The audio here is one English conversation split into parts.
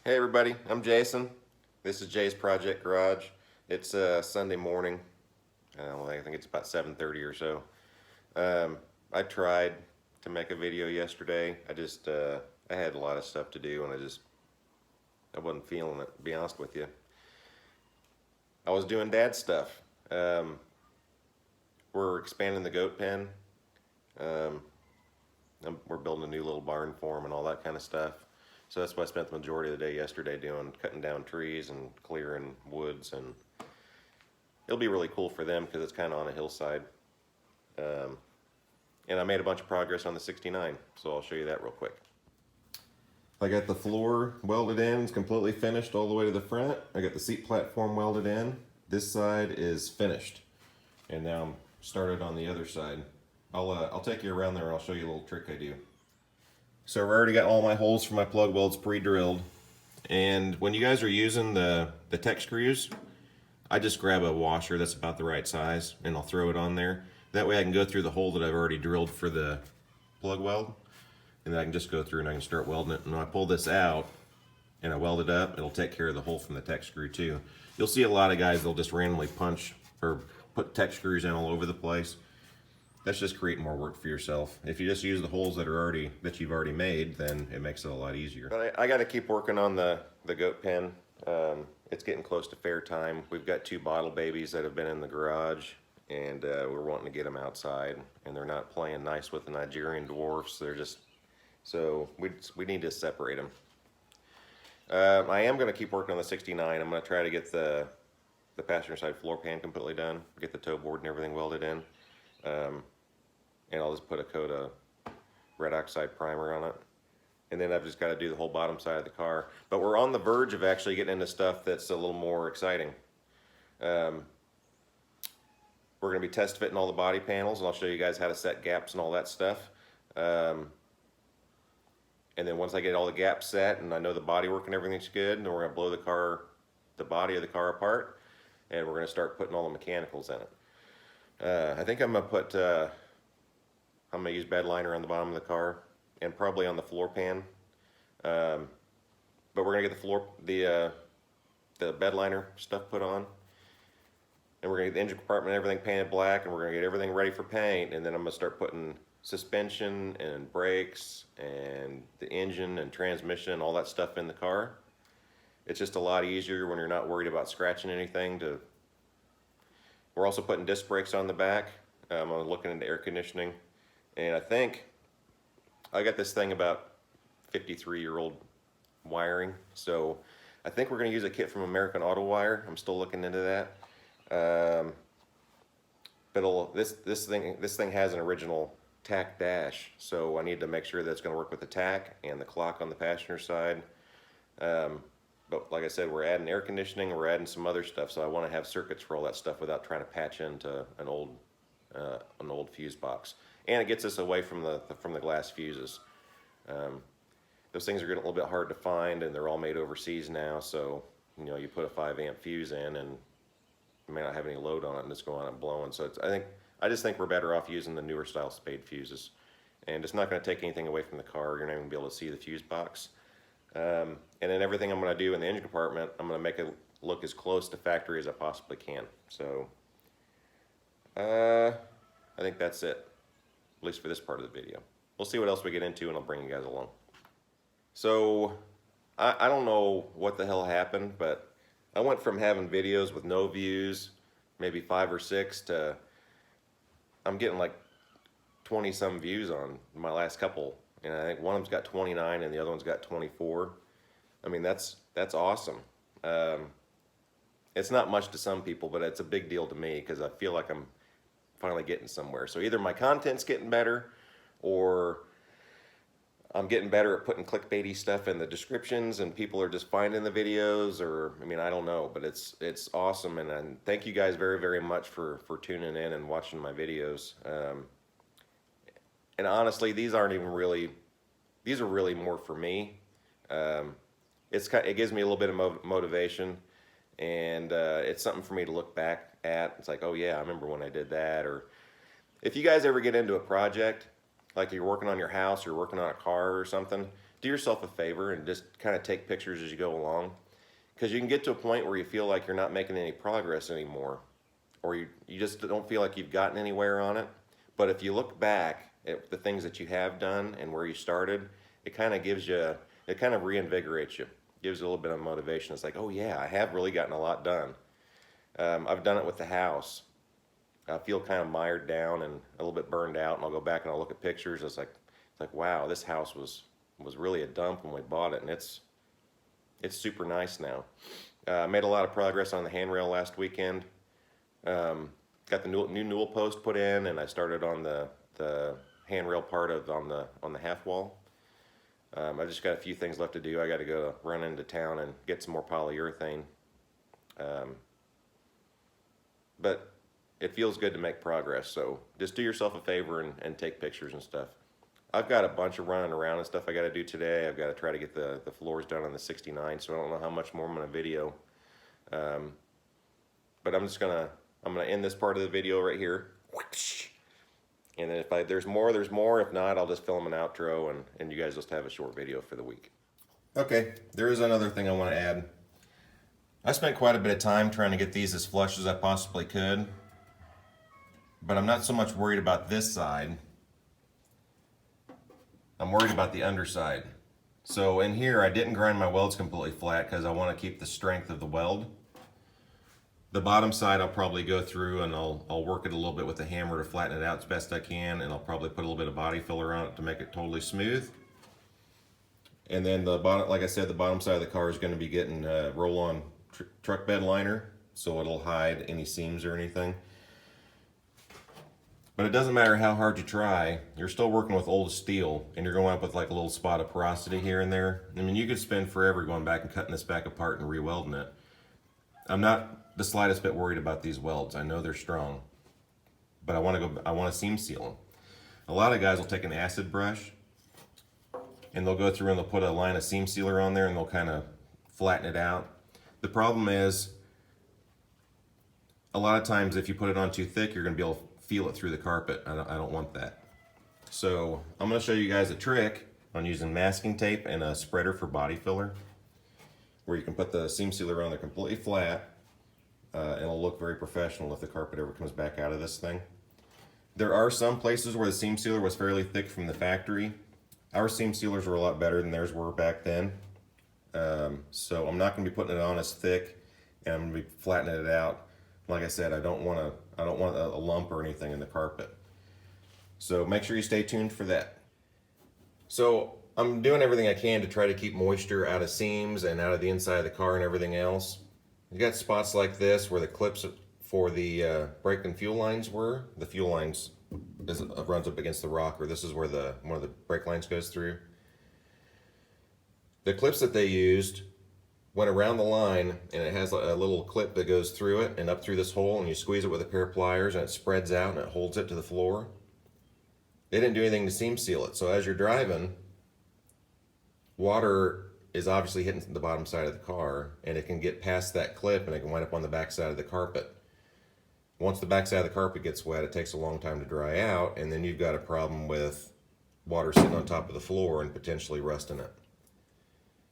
Hey everybody, I'm Jason. This is Jay's Project Garage. It's Sunday morning. I think it's about 7:30 or so. I tried to make a video yesterday. I had a lot of stuff to do and I wasn't feeling it, to be honest with you. I was doing dad stuff. We're expanding the goat pen. Um, we're building a new little barn for him and all that kind of stuff. So that's what I spent the majority of the day yesterday doing, cutting down trees and clearing woods, and it'll be really cool for them because it's kind of on a hillside. And I made a bunch of progress on the 69, so I'll show you that real quick. I got the floor welded in, it's completely finished all the way to the front. I got the seat platform welded in. This side is finished, and now I'm started on the other side. I'll take you around there and I'll show you a little trick I do. So I've already got all my holes for my plug welds pre-drilled. And when you guys are using the tech screws, I just grab a washer that's about the right size and I'll throw it on there. That way I can go through the hole that I've already drilled for the plug weld. And then I can just go through and I can start welding it. And when I pull this out and I weld it up, it'll take care of the hole from the tech screw too. You'll see a lot of guys, they'll just randomly punch or put tech screws in all over the place. That's just creating more work for yourself. If you just use the holes that you've already made, then it makes it a lot easier. But I got to keep working on the goat pen. It's getting close to fair time. We've got 2 bottle babies that have been in the garage, and we're wanting to get them outside. And they're not playing nice with the Nigerian dwarfs. They're just so we need to separate them. I am going to keep working on the 69. I'm going to try to get the passenger side floor pan completely done, get the toe board and everything welded in. And I'll just put a coat of red oxide primer on it. And then I've just got to do the whole bottom side of the car. But we're on the verge of actually getting into stuff that's a little more exciting. We're going to be test fitting all the body panels, and I'll show you guys how to set gaps and all that stuff. And then once I get all the gaps set and I know the body work and everything's good, then we're going to blow the body of the car apart, and we're going to start putting all the mechanicals in it. I think I'm going to use bed liner on the bottom of the car and probably on the floor pan. But we're going to get the bed liner stuff put on. And we're going to get the engine compartment and everything painted black, and we're going to get everything ready for paint. And then I'm going to start putting suspension and brakes and the engine and transmission and all that stuff in the car. It's just a lot easier when you're not worried about scratching anything. We're also putting disc brakes on the back. I'm looking into air conditioning. And I think I got this thing about 53-year-old wiring. So I think we're going to use a kit from American Auto Wire. I'm still looking into that. But this thing has an original tack dash, so I need to make sure that it's going to work with the tack and the clock on the passenger side. But like I said, we're adding air conditioning, we're adding some other stuff, so I want to have circuits for all that stuff without trying to patch into an old fuse box. And it gets us away from the glass fuses. Those things are getting a little bit hard to find, and they're all made overseas now. So you put a 5-amp fuse in, and you may not have any load on it, and it's going on and blowing. So I just think we're better off using the newer style spade fuses, and it's not going to take anything away from the car. You're not even going to be able to see the fuse box. And then everything I'm going to do in the engine compartment, I'm going to make it look as close to factory as I possibly can. So I think that's it, at least for this part of the video. We'll see what else we get into, and I'll bring you guys along. So I don't know what the hell happened, but I went from having videos with no views, maybe 5 or 6, to I'm getting like 20 some views on my last couple. And I think one of them's got 29 and the other one's got 24. I mean, that's awesome. It's not much to some people, but it's a big deal to me because I feel like I'm finally getting somewhere. So either my content's getting better, or I'm getting better at putting clickbaity stuff in the descriptions and people are just finding the videos, or I mean, I don't know, but it's awesome. And thank you guys very, very much for tuning in and watching my videos. And honestly, these are really more for me. It gives me a little bit of motivation, and it's something for me to look back at. It's like, oh yeah, I remember when I did that. Or if you guys ever get into a project, like you're working on your house, you're working on a car or something, do yourself a favor and just kind of take pictures as you go along, because you can get to a point where you feel like you're not making any progress anymore, or you just don't feel like you've gotten anywhere on it. But if you look back at the things that you have done and where you started, it kind of gives you, it kind of reinvigorates you, gives you a little bit of motivation. It's like, oh yeah, I have really gotten a lot done. I've done it with the house. I feel kind of mired down and a little bit burned out, and I'll go back and I'll look at pictures. It's like wow, this house was really a dump when we bought it, and it's super nice now. Made a lot of progress on the handrail last weekend. Got the new newel post put in, and I started on the handrail part of on the half wall. I just got a few things left to do. I got to go run into town and get some more polyurethane. But it feels good to make progress. So just do yourself a favor and take pictures and stuff. I've got a bunch of running around and stuff I got to do today. I've got to try to get the floors done on the 69, so I don't know how much more I'm going to video. But I'm gonna end this part of the video right here. And then if there's more, there's more. If not, I'll just film an outro and you guys just have a short video for the week. Okay, there is another thing I want to add. I spent quite a bit of time trying to get these as flush as I possibly could, but I'm not so much worried about this side. I'm worried about the underside. So in here, I didn't grind my welds completely flat because I want to keep the strength of the weld. The bottom side I'll probably go through and I'll work it a little bit with the hammer to flatten it out as best I can, and I'll probably put a little bit of body filler on it to make it totally smooth. And then the bottom, like I said, the bottom side of the car is going to be getting roll-on truck bed liner, so it'll hide any seams or anything. But it doesn't matter how hard you try, you're still working with old steel, and you're going up with like a little spot of porosity here and there. I mean, you could spend forever going back and cutting this back apart and re-welding it. I'm not the slightest bit worried about these welds. I know they're strong, but I want to seam seal them. A lot of guys will take an acid brush and they'll go through and they'll put a line of seam sealer on there and they'll kind of flatten it out. The problem is, a lot of times if you put it on too thick, you're going to be able to feel it through the carpet. I don't want that. So I'm going to show you guys a trick on using masking tape and a spreader for body filler, where you can put the seam sealer on there completely flat, and it'll look very professional if the carpet ever comes back out of this thing. There are some places where the seam sealer was fairly thick from the factory. Our seam sealers were a lot better than theirs were back then. So I'm not going to be putting it on as thick, and I'm going to be flattening it out. Like I said, I don't want a lump or anything in the carpet. So make sure you stay tuned for that. So I'm doing everything I can to try to keep moisture out of seams and out of the inside of the car and everything else. You got spots like this where the clips for the brake and fuel lines were. The fuel lines runs up against the rocker. This is where one of the brake lines goes through. The clips that they used went around the line, and it has a little clip that goes through it and up through this hole, and you squeeze it with a pair of pliers and it spreads out and it holds it to the floor. They didn't do anything to seam seal it, so as you're driving, water is obviously hitting the bottom side of the car, and it can get past that clip and it can wind up on the back side of the carpet. Once the back side of the carpet gets wet, it takes a long time to dry out, and then you've got a problem with water sitting on top of the floor and potentially rusting it.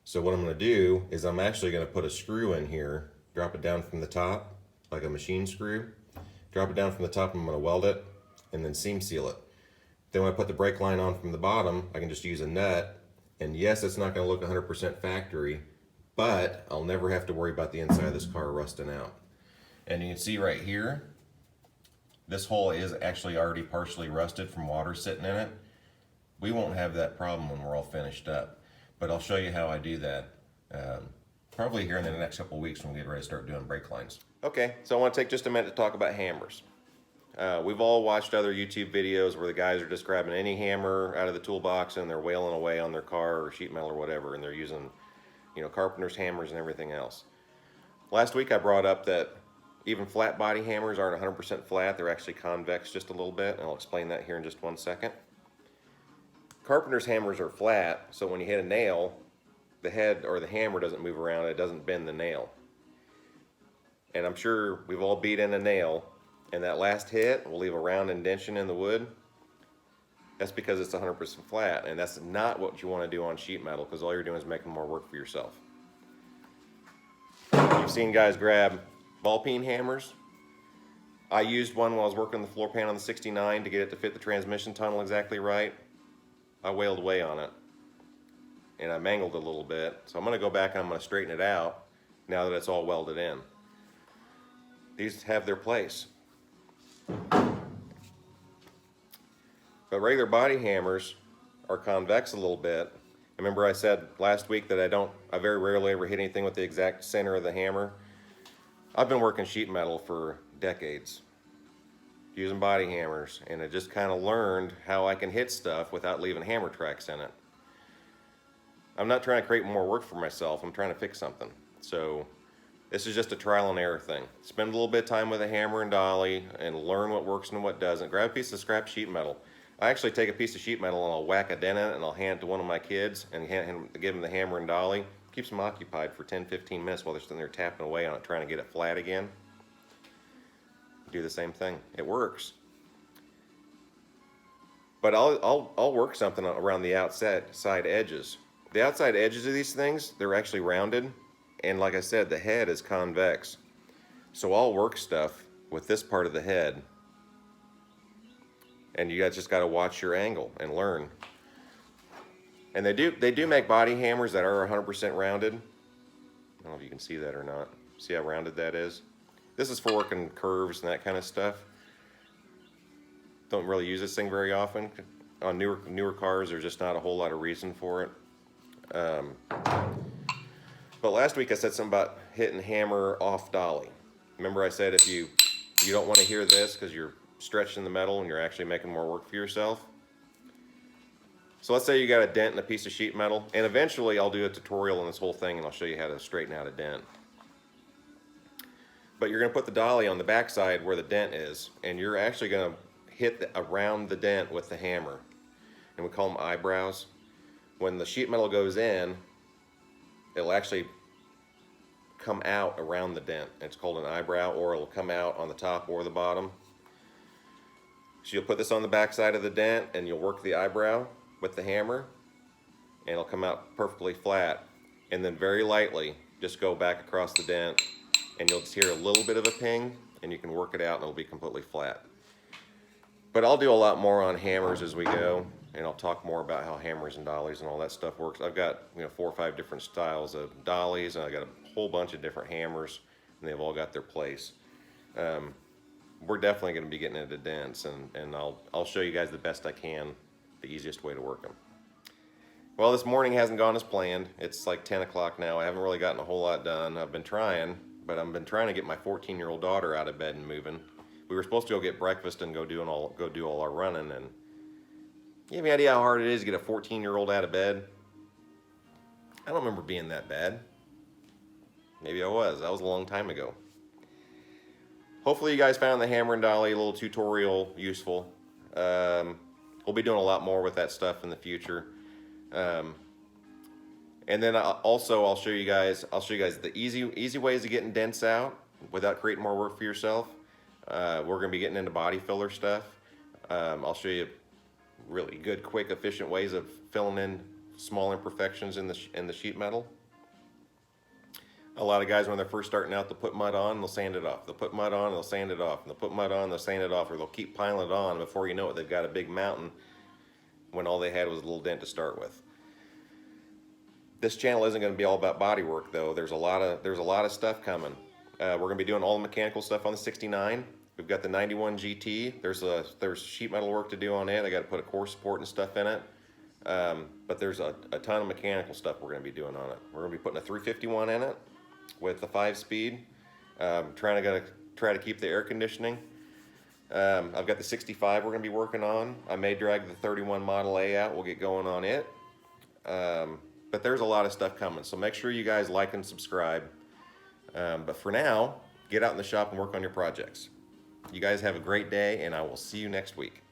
So what I'm going to do is I'm actually going to put a screw in here, drop it down from the top like a machine screw, drop it down from the top, and I'm going to weld it and then seam seal it. Then when I put the brake line on from the bottom, I can just use a nut, and yes, it's not going to look 100% factory, but I'll never have to worry about the inside of this car rusting out. And you can see right here, this hole is actually already partially rusted from water sitting in it. We won't have that problem when we're all finished up. But I'll show you how I do that probably here in the next couple of weeks when we get ready to start doing brake lines. Okay, so I want to take just a minute to talk about hammers. We've all watched other YouTube videos where the guys are just grabbing any hammer out of the toolbox and they're wailing away on their car or sheet metal or whatever, and they're using, carpenter's hammers and everything else. Last week I brought up that even flat body hammers aren't 100% flat. They're actually convex just a little bit, and I'll explain that here in just 1 second. Carpenter's hammers are flat, so when you hit a nail, the head or the hammer doesn't move around, it doesn't bend the nail. And I'm sure we've all beat in a nail, and that last hit will leave a round indentation in the wood. That's because it's 100% flat, and that's not what you want to do on sheet metal, because all you're doing is making more work for yourself. You've seen guys grab ball peen hammers. I used one while I was working the floor pan on the 69 to get it to fit the transmission tunnel exactly right. I wailed away on it, and I mangled it a little bit. So I'm going to go back and I'm going to straighten it out now that it's all welded in. These have their place. But regular body hammers are convex a little bit. Remember I said last week that I very rarely ever hit anything with the exact center of the hammer. I've been working sheet metal for decades, using body hammers, and I just kind of learned how I can hit stuff without leaving hammer tracks in it. I'm not trying to create more work for myself, I'm trying to fix something. So this is just a trial and error thing. Spend a little bit of time with a hammer and dolly and learn what works and what doesn't. Grab a piece of scrap sheet metal. I actually take a piece of sheet metal and I'll whack a dent in it and I'll hand it to one of my kids and give them the hammer and dolly. Keeps them occupied for 10-15 minutes while they're sitting there tapping away on it trying to get it flat again. Do the same thing. It works. But I'll work something around the outside edges. The outside edges of these things, they're actually rounded, and like I said, the head is convex. So I'll work stuff with this part of the head, and you guys just got to watch your angle and learn. And they do make body hammers that are 100% rounded. I don't know if you can see that or not. See how rounded that is? This is for working curves and that kind of stuff. Don't really use this thing very often. On newer cars, there's just not a whole lot of reason for it. But last week I said something about hitting hammer off dolly. Remember I said if you don't want to hear this because you're stretching the metal and you're actually making more work for yourself. So let's say you got a dent in a piece of sheet metal, and eventually I'll do a tutorial on this whole thing and I'll show you how to straighten out a dent. But you're going to put the dolly on the backside where the dent is, and you're actually going to hit around the dent with the hammer. And we call them eyebrows. When the sheet metal goes in, it'll actually come out around the dent. It's called an eyebrow, or it'll come out on the top or the bottom. So you'll put this on the backside of the dent and you'll work the eyebrow with the hammer, and it'll come out perfectly flat. And then very lightly, just go back across the dent, and you'll just hear a little bit of a ping, and you can work it out and it'll be completely flat. But I'll do a lot more on hammers as we go, and I'll talk more about how hammers and dollies and all that stuff works. I've got 4 or 5 different styles of dollies, and I've got a whole bunch of different hammers, and they've all got their place. We're definitely going to be getting into dents, and I'll show you guys the best I can, the easiest way to work them. Well, this morning hasn't gone as planned. It's like 10 o'clock now. I haven't really gotten a whole lot done. I've been trying, but I've been trying to get my 14-year-old daughter out of bed and moving. We were supposed to go get breakfast and go do all our running, and you have any idea how hard it is to get a 14-year-old out of bed? I don't remember being that bad. Maybe I was. That was a long time ago. Hopefully you guys found the hammer and dolly little tutorial useful. We'll be doing a lot more with that stuff in the future. And then I'll show you guys the easy ways of getting dents out without creating more work for yourself. We're going to be getting into body filler stuff. I'll show you really good, quick, efficient ways of filling in small imperfections in the sheet metal. A lot of guys, when they're first starting out, they'll put mud on, they'll sand it off. They'll put mud on, they'll sand it off. And they'll put mud on, they'll sand it off, or they'll keep piling it on. Before you know it, they've got a big mountain when all they had was a little dent to start with. This channel isn't going to be all about body work, though. There's a lot of stuff coming. We're going to be doing all the mechanical stuff on the 69. We've got the 91 GT. There's sheet metal work to do on it. I got to put a core support and stuff in it. But there's a ton of mechanical stuff we're going to be doing on it. We're going to be putting a 351 in it with the 5-speed. Try to keep the air conditioning. I've got the 65 we're going to be working on. I may drag the 31 Model A out. We'll get going on it. But there's a lot of stuff coming. So make sure you guys like and subscribe. But for now, get out in the shop and work on your projects. You guys have a great day, and I will see you next week.